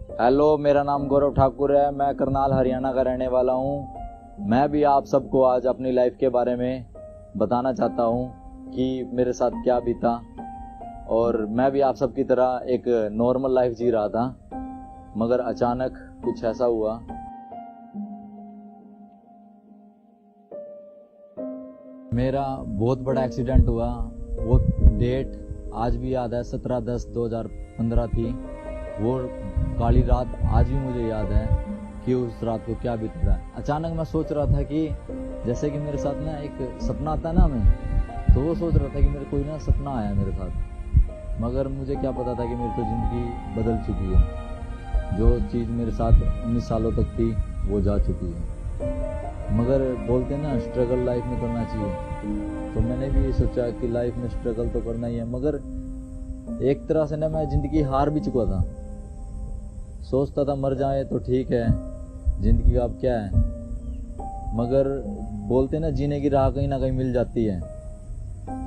Hello, मेरा नाम गौरव ठाकुर है। मैं करनाल हरियाणा का रहने वाला हूँ। मैं भी आप सबको आज अपनी लाइफ के बारे में बताना चाहता हूँ कि मेरे साथ क्या बीता। और मैं भी आप सबकी तरह एक नॉर्मल लाइफ जी रहा था, मगर अचानक कुछ ऐसा हुआ। मेरा बहुत बड़ा एक्सीडेंट हुआ। वो डेट आज भी याद है, 17/10/2015 थी। वो काली रात आज भी मुझे याद है कि उस रात को क्या बीत रहा है। अचानक मैं सोच रहा था कि जैसे कि मेरे साथ ना एक सपना आता है ना हमें, तो वो सोच रहा था कि मेरे कोई ना सपना आया मेरे साथ, मगर मुझे क्या पता था कि मेरी तो ज़िंदगी बदल चुकी है। जो चीज़ मेरे साथ 19 सालों तक थी वो जा चुकी है। मगर बोलते हैं ना, स्ट्रगल लाइफ में करना चाहिए, तो मैंने भी ये सोचा कि लाइफ में स्ट्रगल तो करना ही है। मगर एक तरह से ना मैं ज़िंदगी हार भी चुका था। सोचता था मर जाए तो ठीक है, ज़िंदगी का अब क्या है। मगर बोलते ना, जीने की राह कहीं ना कहीं मिल जाती है।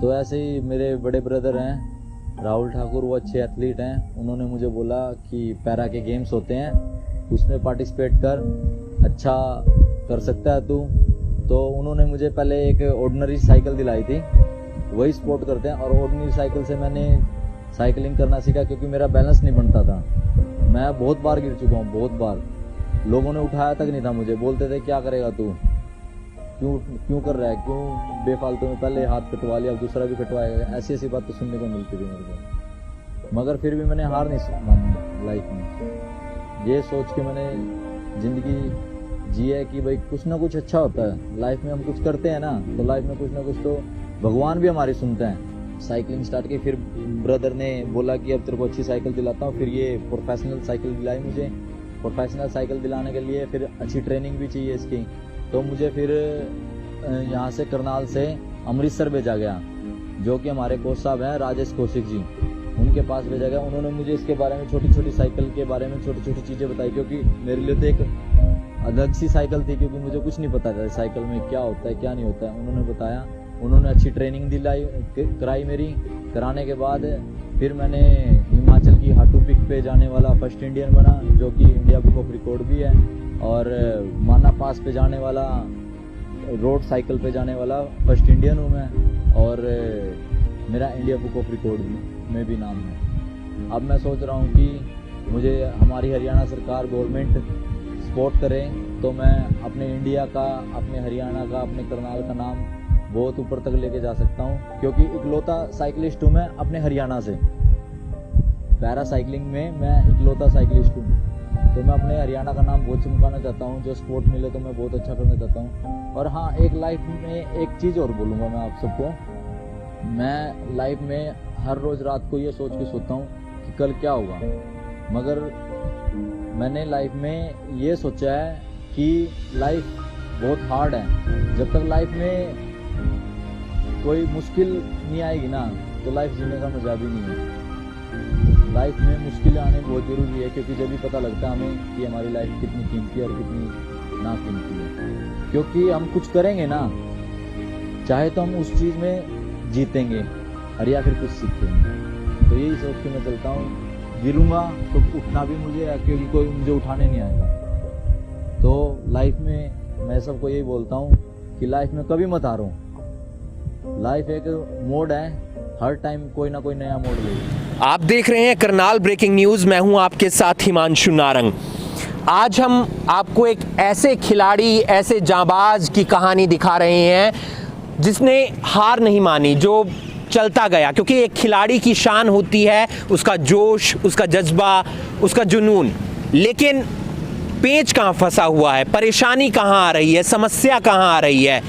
तो ऐसे ही मेरे बड़े ब्रदर हैं राहुल ठाकुर, वो अच्छे एथलीट हैं। उन्होंने मुझे बोला कि पैरा के गेम्स होते हैं, उसमें पार्टिसिपेट कर, अच्छा कर सकता है तू। तो उन्होंने मुझे पहले एक ऑर्डिनरी साइकिल दिलाई थी, वही स्पोर्ट करते हैं। और ऑर्डिनरी साइकिल से मैंने साइकिलिंग करना सीखा, क्योंकि मेरा बैलेंस नहीं बनता था। मैं बहुत बार गिर चुका हूँ, बहुत बार। लोगों ने उठाया तक नहीं था मुझे। बोलते थे क्या करेगा तू, क्यों कर रहा है, क्यों बेफालतू में पहले हाथ कटवा लिया, अब दूसरा भी कटवाएगा। ऐसी ऐसी बात तो सुनने को मिलती थी मेरे को। मगर फिर भी मैंने हार नहीं मानी लाइफ में। ये सोच के मैंने ज़िंदगी जी है कि भाई कुछ ना कुछ अच्छा होता है लाइफ में। हम कुछ करते हैं ना, तो लाइफ में कुछ ना कुछ तो भगवान भी हमारी सुनते हैं। साइकिलिंग स्टार्ट की, फिर ब्रदर ने बोला कि अब तेरे को अच्छी साइकिल दिलाता हूँ। फिर ये प्रोफेशनल साइकिल दिलाई मुझे। प्रोफेशनल साइकिल दिलाने के लिए फिर अच्छी ट्रेनिंग भी चाहिए इसकी। तो मुझे फिर यहाँ से करनाल से अमृतसर भेजा गया, जो कि हमारे कोच साहब हैं राजेश कौशिक जी, उनके पास भेजा गया। उन्होंने मुझे इसके बारे में, छोटी छोटी साइकिल के बारे में छोटी छोटी चीज़ें बताई, क्योंकि मेरे लिए तो एक अलग सी साइकिल थी, क्योंकि मुझे कुछ नहीं पता था साइकिल में क्या होता है क्या नहीं होता है। उन्होंने बताया, उन्होंने अच्छी ट्रेनिंग दिलाई कराई मेरी। कराने के बाद फिर मैंने हिमाचल की हाटू पिक पे जाने वाला फर्स्ट इंडियन बना, जो कि इंडिया बुक ऑफ रिकॉर्ड भी है। और माना पास पे जाने वाला, रोड साइकिल पे जाने वाला फर्स्ट इंडियन हूँ मैं। और मेरा इंडिया बुक ऑफ रिकॉर्ड में भी नाम है। अब मैं सोच रहा हूँ कि मुझे हमारी हरियाणा सरकार, गवर्नमेंट सपोर्ट करे, तो मैं अपने इंडिया का, अपने हरियाणा का, अपने करनाल का नाम बहुत ऊपर तक लेके जा सकता हूँ। क्योंकि इकलौता साइकिलिस्ट हूँ मैं अपने हरियाणा से। पैरा साइकिलिंग में मैं इकलौता साइकिलिस्ट हूँ, तो मैं अपने हरियाणा का नाम बहुत चमकाना चाहता हूँ। जो स्पोर्ट मिले तो मैं बहुत अच्छा करना चाहता हूँ। और हाँ, एक लाइफ में एक चीज़ और बोलूँगा मैं आप सबको। मैं लाइफ में हर रोज़ रात को ये सोच के सोता हूँ कि कल क्या होगा। मगर मैंने लाइफ में ये सोचा है कि लाइफ बहुत हार्ड है। जब तक लाइफ में कोई मुश्किल नहीं आएगी ना, तो लाइफ जीने का मजा भी नहीं है। लाइफ में मुश्किलें आने बहुत ज़रूरी है, क्योंकि जब भी पता लगता है हमें कि हमारी लाइफ कितनी कीमती है और कितनी ना कीमती है। क्योंकि हम कुछ करेंगे ना, चाहे तो हम उस चीज़ में जीतेंगे और या फिर कुछ सीखेंगे। तो यही सोच के मैं चलता हूँ। गिरूंगा तो उठना भी मुझे है, क्योंकि कोई मुझे उठाने नहीं आएगा। तो लाइफ में मैं सबको यही बोलता हूँ कि लाइफ में कभी मत हारो। लाइफ एक मोड है, हर टाइम कोई ना कोई नया मोड लेगा। आप देख रहे हैं करनाल ब्रेकिंग न्यूज़। मैं हूं आपके साथ हिमांशु नारंग। आज हम आपको एक ऐसे खिलाड़ी, ऐसे जांबाज की कहानी दिखा रहे हैं जिसने हार नहीं मानी, जो चलता गया। क्योंकि एक खिलाड़ी की शान होती है उसका जोश, उसका जज्बा, उसका जुनून। लेकिन पेंच कहाँ फंसा हुआ है, परेशानी कहाँ आ रही है, समस्या कहाँ आ रही है?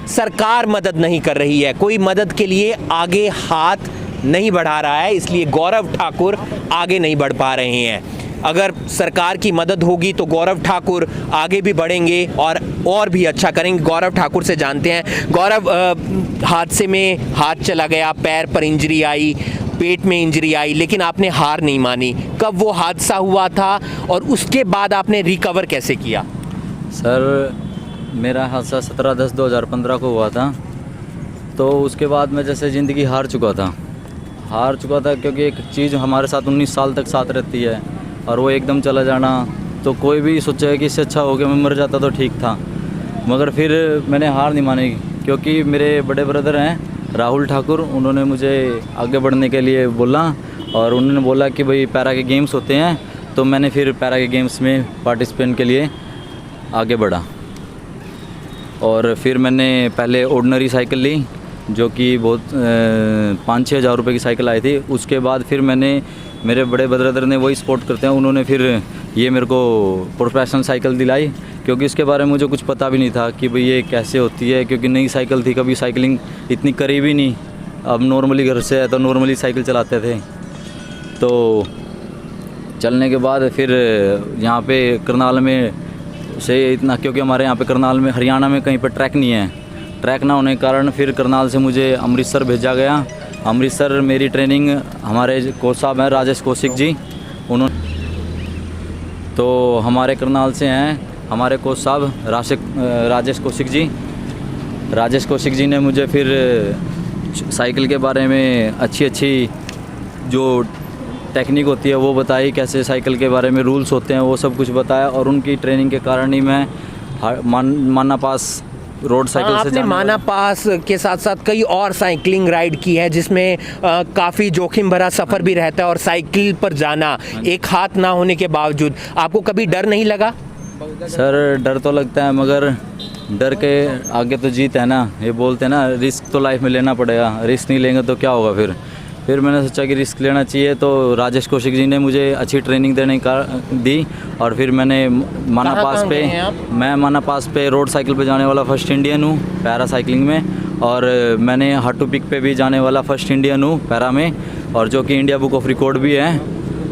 सरकार मदद नहीं कर रही है, कोई मदद के लिए आगे हाथ नहीं बढ़ा रहा है, इसलिए गौरव ठाकुर आगे नहीं बढ़ पा रहे हैं। अगर सरकार की मदद होगी तो गौरव ठाकुर आगे भी बढ़ेंगे और भी अच्छा करेंगे। गौरव ठाकुर से जानते हैं। गौरव, हादसे में हाथ चला गया, पैर पर इंजरी आई, पेट में इंजरी आई, लेकिन आपने हार नहीं मानी। कब वो हादसा हुआ था और उसके बाद आपने रिकवर कैसे किया? सर, मेरा हादसा 17/10/2015 को हुआ था। तो उसके बाद मैं जैसे ज़िंदगी हार चुका था, क्योंकि एक चीज़ हमारे साथ 19 साल तक साथ रहती है, और वो एकदम चला जाना, तो कोई भी सोचेगा कि इससे अच्छा हो गया मैं मर जाता तो ठीक था। मगर फिर मैंने हार नहीं मानी, क्योंकि मेरे बड़े ब्रदर हैं राहुल ठाकुर, उन्होंने मुझे आगे बढ़ने के लिए बोला और उन्होंने बोला कि भाई पैरा के गेम्स होते हैं, तो मैंने फिर पैरा के गेम्स में पार्टिसिपेट के लिए आगे बढ़ा। और फिर मैंने पहले ऑर्डिनरी साइकिल ली, जो कि बहुत 5-6 हज़ार रुपये की साइकिल आई थी। उसके बाद फिर मेरे बड़े ब्रदर ने वही स्पोर्ट करते हैं, उन्होंने फिर ये मेरे को प्रोफेशनल साइकिल दिलाई, क्योंकि इसके बारे में मुझे कुछ पता भी नहीं था कि भाई ये कैसे होती है, क्योंकि नई साइकिल थी, कभी साइकिलिंग इतनी करी भी नहीं। अब नॉर्मली घर से है तो नॉर्मली साइकिल चलाते थे। तो चलने के बाद फिर यहाँ पे करनाल में से इतना, क्योंकि हमारे यहाँ पे करनाल में हरियाणा में कहीं पर ट्रैक नहीं है, ट्रैक ना होने के कारण फिर करनाल से मुझे अमृतसर भेजा गया। अमृतसर मेरी ट्रेनिंग हमारे कोच साहब हैं राजेश कौशिक जी, उन्होंने तो हमारे करनाल से हैं हमारे कोच साहब राजेश कौशिक जी। राजेश कौशिक जी ने मुझे फिर साइकिल के बारे में अच्छी जो टेक्निक होती है वो बताई, कैसे साइकिल के बारे में रूल्स होते हैं वो सब कुछ बताया। और उनकी ट्रेनिंग के कारण ही मैं माना पास रोड साइकिल से आपने माना पास के साथ साथ कई और साइकिलिंग राइड की है, जिसमें काफ़ी जोखिम भरा सफ़र भी रहता है, और साइकिल पर जाना एक हाथ ना होने के बावजूद आपको कभी डर नहीं लगा? सर डर तो लगता है, मगर डर के आगे तो जीत है ना। ये बोलते हैं ना, रिस्क तो लाइफ में लेना पड़ेगा, रिस्क नहीं लेंगे तो क्या होगा। फिर मैंने सोचा कि रिस्क लेना चाहिए, तो राजेश कौशिक जी ने मुझे अच्छी ट्रेनिंग देने का दी। और फिर मैंने माना पास पे रोड साइकिल पे जाने वाला फर्स्ट इंडियन हूँ पैरा साइकिलिंग में, और मैंने हाटू पिक पे भी जाने वाला फर्स्ट इंडियन हूँ पैरा में, और जो कि इंडिया बुक ऑफ रिकॉर्ड भी है।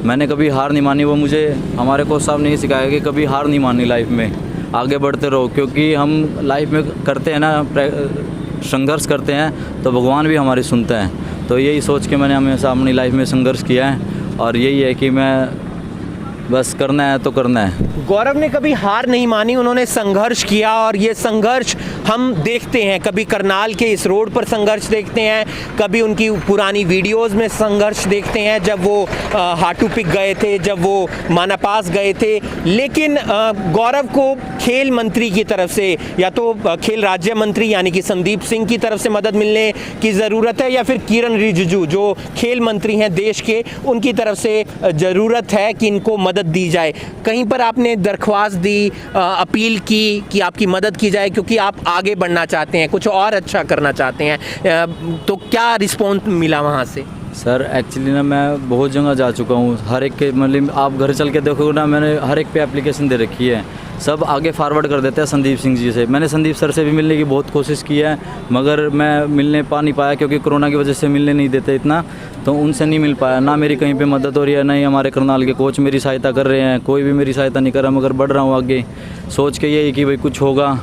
मैंने कभी हार नहीं मानी, वो मुझे हमारे कोच साहब ने ही सिखाया कि कभी हार नहीं माननी लाइफ में, आगे बढ़ते रहो। क्योंकि हम लाइफ में करते हैं ना, संघर्ष करते हैं तो भगवान भी हमारी सुनते हैं। तो यही सोच के मैंने हमेशा अपनी लाइफ में संघर्ष किया है, और यही है कि मैं बस करना है तो करना है। गौरव ने कभी हार नहीं मानी, उन्होंने संघर्ष किया, और ये संघर्ष हम देखते हैं, कभी करनाल के इस रोड पर संघर्ष देखते हैं, कभी उनकी पुरानी वीडियोस में संघर्ष देखते हैं, जब वो हाटू पिक गए थे, जब वो माना पास गए थे। लेकिन गौरव को खेल मंत्री की तरफ से, या तो खेल राज्य मंत्री यानी कि संदीप सिंह की तरफ से मदद मिलने की ज़रूरत है, या फिर किरण रिजिजू जो खेल मंत्री हैं देश के, उनकी तरफ से ज़रूरत है कि इनको मदद दी जाए। कहीं पर आपने दरख्वास्त दी, अपील की कि आपकी मदद की जाए, क्योंकि आप आगे बढ़ना चाहते हैं, कुछ और अच्छा करना चाहते हैं, तो क्या रिस्पॉन्स मिला वहाँ से? सर एक्चुअली ना मैं बहुत जगह जा चुका हूँ, हर एक के मतलब आप घर चल के देखोगे ना, मैंने हर एक पे एप्लीकेशन दे रखी है, सब आगे फॉरवर्ड कर देते हैं संदीप सिंह जी से। मैंने संदीप सर से भी मिलने की बहुत कोशिश की है, मगर मैं मिलने नहीं पाया, क्योंकि कोरोना की वजह से मिलने नहीं देते इतना, तो उनसे नहीं मिल पाया। ना मेरी कहीं पे मदद हो रही है, ना ही हमारे करनाल के कोच मेरी सहायता कर रहे हैं, कोई भी मेरी सहायता नहीं कर रहा। मगर बढ़ रहा हूँ आगे, सोच के यही कि भाई कुछ होगा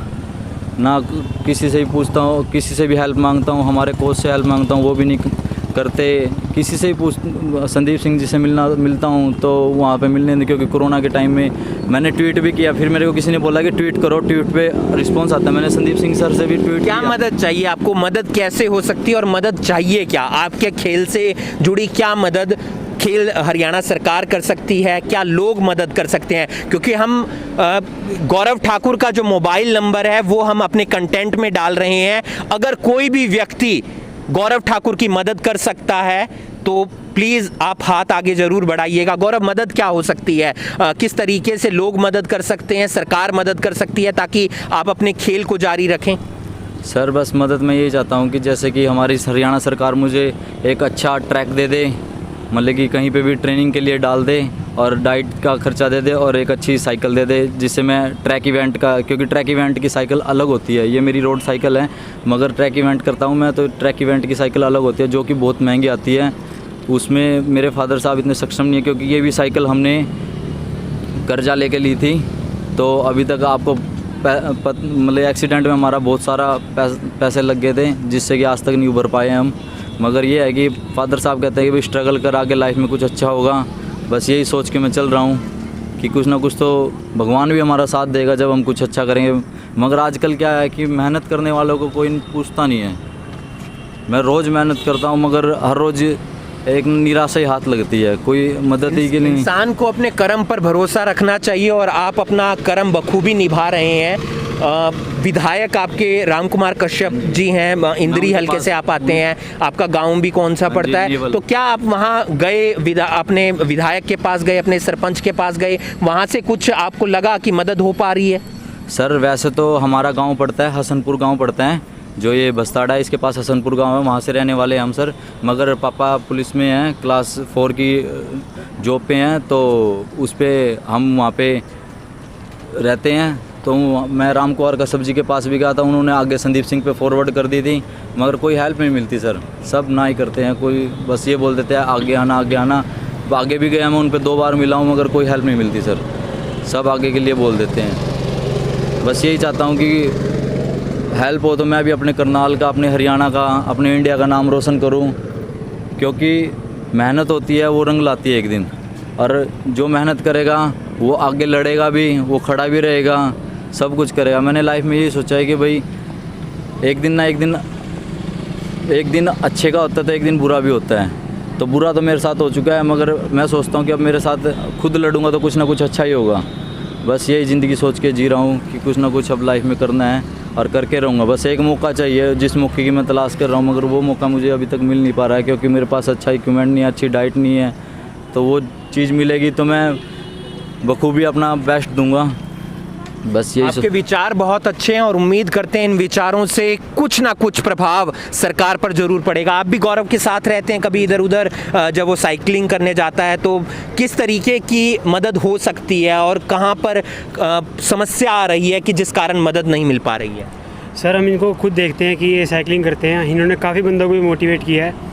ना। किसी से भी पूछता हूँ, किसी से भी हेल्प मांगता हूँ, हमारे कोच से हेल्प मांगता हूँ, वो भी नहीं करते। किसी से भी संदीप सिंह जी से मिलता हूँ तो वहाँ पे मिलने नहीं, क्योंकि कोरोना के टाइम में मैंने ट्वीट भी किया, फिर मेरे को किसी ने बोला कि ट्वीट करो, ट्वीट पे रिस्पांस आता है। मैंने संदीप सिंह सर से भी ट्वीट क्या किया। मदद चाहिए आपको? मदद कैसे हो सकती है और मदद चाहिए क्या? आपके खेल से जुड़ी क्या मदद खेल हरियाणा सरकार कर सकती है? क्या लोग मदद कर सकते हैं? क्योंकि हम गौरव ठाकुर का जो मोबाइल नंबर है वो हम अपने कंटेंट में डाल रहे हैं। अगर कोई भी व्यक्ति गौरव ठाकुर की मदद कर सकता है तो प्लीज़ आप हाथ आगे ज़रूर बढ़ाइएगा। गौरव, मदद क्या हो सकती है? किस तरीके से लोग मदद कर सकते हैं, सरकार मदद कर सकती है, ताकि आप अपने खेल को जारी रखें? सर बस मदद मैं यही चाहता हूँ कि जैसे कि हमारी हरियाणा सरकार मुझे एक अच्छा ट्रैक दे दे, मतलब कि कहीं पे भी ट्रेनिंग के लिए डाल दे, और डाइट का खर्चा दे दे, और एक अच्छी साइकिल दे दे, जिससे मैं ट्रैक इवेंट का, क्योंकि ट्रैक इवेंट की साइकिल अलग होती है, ये मेरी रोड साइकिल है, मगर ट्रैक इवेंट करता हूँ मैं, तो ट्रैक इवेंट की साइकिल अलग होती है, जो कि बहुत महंगी आती है। उसमें मेरे फादर साहब इतने सक्षम नहीं है, क्योंकि ये भी साइकिल हमने कर्जा लेके ली थी, तो अभी तक आपको मतलब एक्सीडेंट में हमारा बहुत सारा पैसे लग गए थे, जिससे कि आज तक नहीं उभर पाए हम। मगर ये है कि फादर साहब कहते हैं कि भाई स्ट्रगल कर, आगे लाइफ में कुछ अच्छा होगा। बस यही सोच के मैं चल रहा हूँ कि कुछ ना कुछ तो भगवान भी हमारा साथ देगा जब हम कुछ अच्छा करेंगे। मगर आजकल क्या है कि मेहनत करने वालों को कोई पूछता नहीं है। मैं रोज़ मेहनत करता हूँ, मगर हर रोज़ एक निराशा ही हाथ लगती है, कोई मदद ही की नहीं। इंसान को अपने कर्म पर भरोसा रखना चाहिए और आप अपना कर्म बखूबी निभा रहे हैं। विधायक आपके राम कुमार कश्यप जी हैं, इंद्री हलके से आप आते हैं, आपका गांव भी कौन सा पड़ता है, तो क्या आप वहां गए, अपने विधायक के पास गए, अपने सरपंच के पास गए, वहां से कुछ आपको लगा कि मदद हो पा रही है? सर वैसे तो हमारा गांव पड़ता है, हसनपुर गांव पड़ता है, जो ये बस्ताड़ा है इसके पास हसनपुर गांव है, वहाँ से रहने वाले हैं हम सर। मगर पापा पुलिस में हैं, क्लास 4 की जॉब पे हैं, तो उस पर हम वहाँ पे रहते हैं। तो मैं राम कुमार कश्यप जी के पास भी गया था, उन्होंने आगे संदीप सिंह पे फॉरवर्ड कर दी थी, मगर कोई हेल्प नहीं मिलती सर, सब ना ही करते हैं। कोई बस ये बोल देते हैं आगे आना आगे आना। आगे भी गया, मैं उन पर 2 बार मिला हूँ, मगर कोई हेल्प नहीं मिलती सर, सब आगे के लिए बोल देते हैं। बस यही चाहता हूँ कि हेल्प हो तो मैं भी अपने करनाल का, अपने हरियाणा का, अपने इंडिया का नाम रोशन करूं, क्योंकि मेहनत होती है वो रंग लाती है एक दिन, और जो मेहनत करेगा वो आगे लड़ेगा भी, वो खड़ा भी रहेगा, सब कुछ करेगा। मैंने लाइफ में यही सोचा है कि भाई एक दिन ना एक दिन अच्छे का होता है तो एक दिन बुरा भी होता है। तो बुरा तो मेरे साथ हो चुका है, मगर मैं सोचता हूँ कि अब मेरे साथ खुद लड़ूंगा तो कुछ ना कुछ अच्छा ही होगा। बस यही ज़िंदगी सोच के जी रहा हूँ कि कुछ ना कुछ अब लाइफ में करना है और करके रहूँगा। बस एक मौका चाहिए, जिस मौके की मैं तलाश कर रहा हूँ, मगर वो मौका मुझे अभी तक मिल नहीं पा रहा है, क्योंकि मेरे पास अच्छा इक्विपमेंट नहीं है, अच्छी डाइट नहीं है। तो वो चीज़ मिलेगी तो मैं बखूबी अपना बेस्ट दूंगा। बस यही आपके विचार बहुत अच्छे हैं और उम्मीद करते हैं इन विचारों से कुछ ना कुछ प्रभाव सरकार पर जरूर पड़ेगा। आप भी गौरव के साथ रहते हैं, कभी इधर उधर जब वो साइकिलिंग करने जाता है तो किस तरीके की मदद हो सकती है और कहाँ पर समस्या आ रही है कि जिस कारण मदद नहीं मिल पा रही है? सर हम इनको खुद देखते हैं कि ये साइकिलिंग करते हैं, इन्होंने काफ़ी बंदों को भी मोटिवेट किया है।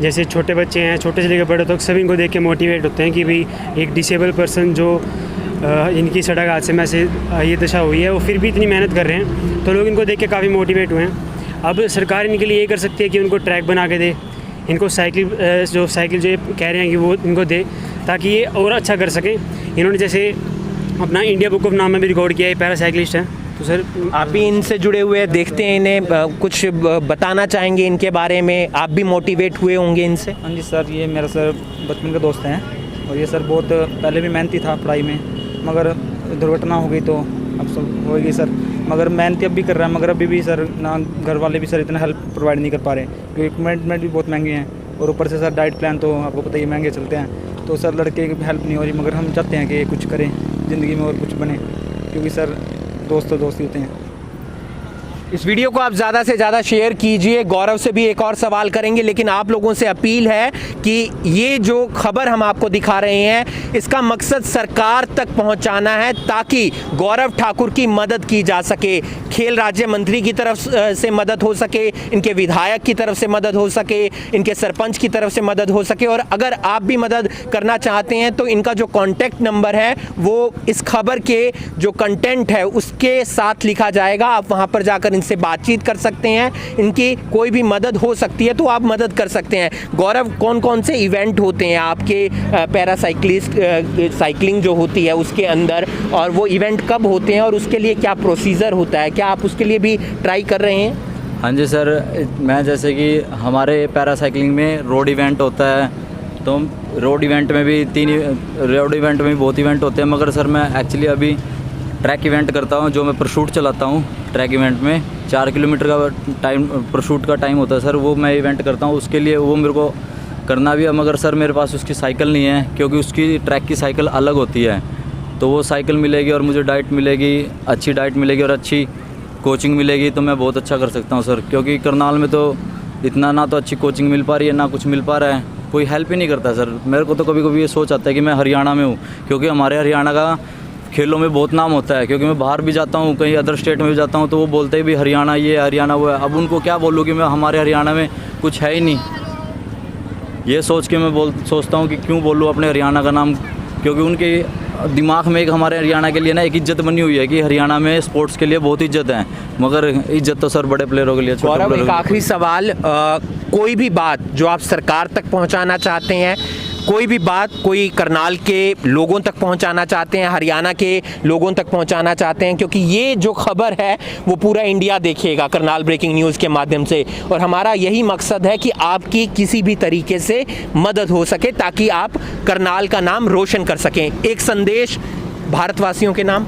जैसे छोटे बच्चे हैं, छोटे से लेकर बड़े तक सभी इनको देख के मोटिवेट होते हैं कि भाई एक डिसेबल पर्सन जो इनकी सड़क हादसे में से ये दशा हुई है, वो फिर भी इतनी मेहनत कर रहे हैं, तो लोग इनको देख के काफ़ी मोटिवेट हुए हैं। अब सरकार इनके लिए ये कर सकती है कि उनको ट्रैक बना के दे, इनको साइकिल जो ये कह रहे हैं कि वो इनको दे, ताकि ये और अच्छा कर सकें। इन्होंने जैसे अपना इंडिया बुक ऑफ नाम में भी रिकॉर्ड किया है, पैरासाइकिलिस्ट हैं। तो सर आप भी इनसे जुड़े हुए देखते हैं इन्हें, कुछ बताना चाहेंगे इनके बारे में? आप भी मोटिवेट हुए होंगे इनसे? हाँ जी सर, ये मेरा सर बचपन का दोस्त हैं और ये सर बहुत पहले भी मेहनती था पढ़ाई में, मगर दुर्घटना हो गई तो अब सब हो गई सर। मगर मेहनती अब भी कर रहा है, मगर अभी भी सर ना घर वाले भी सर इतना हेल्प प्रोवाइड नहीं कर पा रहे, क्योंकि इक्विपमेंट भी बहुत महंगे हैं और ऊपर से सर डाइट प्लान तो आपको पता ही महंगे चलते हैं। तो सर लड़के की हेल्प नहीं हो रही, मगर हम चाहते हैं कि कुछ करें ज़िंदगी में और कुछ बने, क्योंकि सर दोस्त तो दोस्त ही होते हैं। इस वीडियो को आप ज़्यादा से ज़्यादा शेयर कीजिए। गौरव से भी एक और सवाल करेंगे, लेकिन आप लोगों से अपील है कि ये जो खबर हम आपको दिखा रहे हैं इसका मकसद सरकार तक पहुंचाना है, ताकि गौरव ठाकुर की मदद की जा सके, खेल राज्य मंत्री की तरफ से मदद हो सके, इनके विधायक की तरफ से मदद हो सके, इनके सरपंच की तरफ से मदद हो सके। और अगर आप भी मदद करना चाहते हैं तो इनका जो कॉन्टैक्ट नंबर है वो इस खबर के जो कंटेंट है उसके साथ लिखा जाएगा। आप वहाँ पर जाकर से बातचीत कर सकते हैं, इनकी कोई भी मदद हो सकती है तो आप मदद कर सकते हैं। गौरव, कौन कौन से इवेंट होते हैं आपके साइकिलिंग जो होती है उसके अंदर, और वो इवेंट कब होते हैं और उसके लिए क्या प्रोसीजर होता है? क्या आप उसके लिए भी ट्राई कर रहे हैं? हाँ जी सर, मैं जैसे कि हमारे पैरासाइकिलिंग में रोड इवेंट होता है, तो रोड इवेंट में भी रोड इवेंट में भी बहुत इवेंट होते हैं, मगर सर मैं एक्चुअली अभी ट्रैक इवेंट करता हूँ, जो मैं परशूट चलाता हूँ। ट्रैक इवेंट में 4 किलोमीटर का टाइम परशूट का टाइम होता है सर, वो मैं इवेंट करता हूँ। उसके लिए वो मेरे को करना भी है, मगर सर मेरे पास उसकी साइकिल नहीं है, क्योंकि उसकी ट्रैक की साइकिल अलग होती है। तो वो साइकिल मिलेगी और मुझे डाइट मिलेगी, अच्छी डाइट मिलेगी और अच्छी कोचिंग मिलेगी, तो मैं बहुत अच्छा कर सकता हूँ सर। क्योंकि करनाल में तो इतना ना तो अच्छी कोचिंग मिल पा रही है, ना कुछ मिल पा रहा है, कोई हेल्प ही नहीं करता सर। मेरे को तो कभी कभी ये सोच आता है कि मैं हरियाणा में हूँ, क्योंकि हमारे हरियाणा का खेलों में बहुत नाम होता है। क्योंकि मैं बाहर भी जाता हूँ, कहीं अदर स्टेट में भी जाता हूँ, तो वो बोलते हैं भी हरियाणा ये हरियाणा वो है। अब उनको क्या बोलूँ कि मैं हमारे हरियाणा में कुछ है ही नहीं। ये सोच के मैं सोचता हूँ कि क्यों बोलूँ अपने हरियाणा का नाम, क्योंकि उनके दिमाग में एक हमारे हरियाणा के लिए ना एक इज्जत बनी हुई है कि हरियाणा में स्पोर्ट्स के लिए बहुत इज्जत है, मगर इज्जत तो सर बड़े प्लेयरों के लिए। गौरव, एक आखिरी सवाल, कोई भी बात जो आप सरकार तक पहुंचाना चाहते हैं, कोई भी बात कोई करनाल के लोगों तक पहुंचाना चाहते हैं, हरियाणा के लोगों तक पहुंचाना चाहते हैं, क्योंकि ये जो खबर है वो पूरा इंडिया देखेगा करनाल ब्रेकिंग न्यूज़ के माध्यम से, और हमारा यही मकसद है कि आपकी किसी भी तरीके से मदद हो सके ताकि आप करनाल का नाम रोशन कर सकें। एक संदेश भारतवासियों के नाम।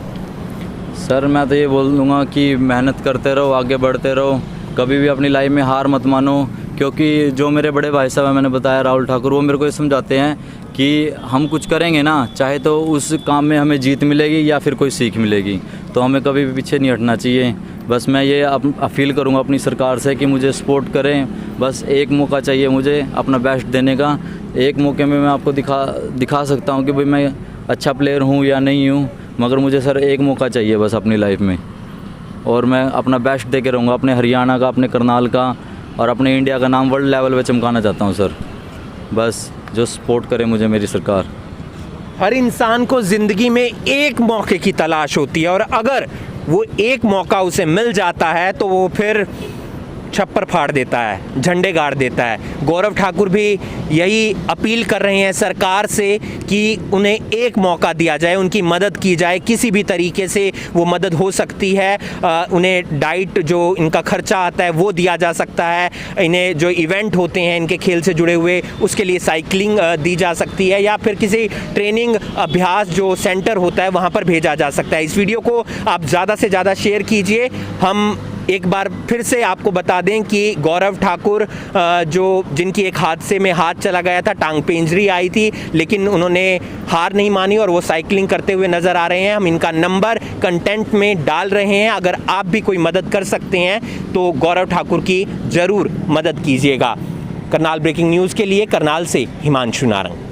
सर मैं तो ये बोल दूँगा कि मेहनत करते रहो, आगे बढ़ते रहो, कभी भी अपनी लाइफ में हार मत मानो, क्योंकि जो मेरे बड़े भाई साहब हैं, मैंने बताया राहुल ठाकुर, वो मेरे को ये समझाते हैं कि हम कुछ करेंगे ना, चाहे तो उस काम में हमें जीत मिलेगी या फिर कोई सीख मिलेगी, तो हमें कभी भी पीछे नहीं हटना चाहिए। बस मैं ये अपील करूँगा अपनी सरकार से कि मुझे सपोर्ट करें, बस एक मौका चाहिए मुझे अपना बेस्ट देने का। एक मौके में मैं आपको दिखा सकता हूँ कि भाई मैं अच्छा प्लेयर हूँ या नहीं हूँ, मगर मुझे सर एक मौका चाहिए बस अपनी लाइफ में, और मैं अपना बेस्ट दे के रहूँगा अपने हरियाणा का, अपने करनाल का और अपने इंडिया का नाम वर्ल्ड लेवल पे चमकाना चाहता हूँ सर। बस जो सपोर्ट करे मुझे मेरी सरकार। हर इंसान को ज़िंदगी में एक मौके की तलाश होती है, और अगर वो एक मौका उसे मिल जाता है तो वो फिर छप्पर फाड़ देता है, झंडे गाड़ देता है। गौरव ठाकुर भी यही अपील कर रहे हैं सरकार से कि उन्हें एक मौका दिया जाए, उनकी मदद की जाए, किसी भी तरीके से वो मदद हो सकती है। उन्हें डाइट जो इनका खर्चा आता है वो दिया जा सकता है, इन्हें जो इवेंट होते हैं इनके खेल से जुड़े हुए उसके लिए साइकिलिंग दी जा सकती है, या फिर किसी ट्रेनिंग अभ्यास जो सेंटर होता है वहाँ पर भेजा जा सकता है। इस वीडियो को आप ज़्यादा से ज़्यादा शेयर कीजिए। हम एक बार फिर से आपको बता दें कि गौरव ठाकुर जिनकी एक हादसे में हाथ चला गया था, टांग पे इंजरी आई थी, लेकिन उन्होंने हार नहीं मानी और वो साइकिलिंग करते हुए नज़र आ रहे हैं। हम इनका नंबर कंटेंट में डाल रहे हैं, अगर आप भी कोई मदद कर सकते हैं तो गौरव ठाकुर की ज़रूर मदद कीजिएगा। करनाल ब्रेकिंग न्यूज़ के लिए करनाल से हिमांशु नारंग।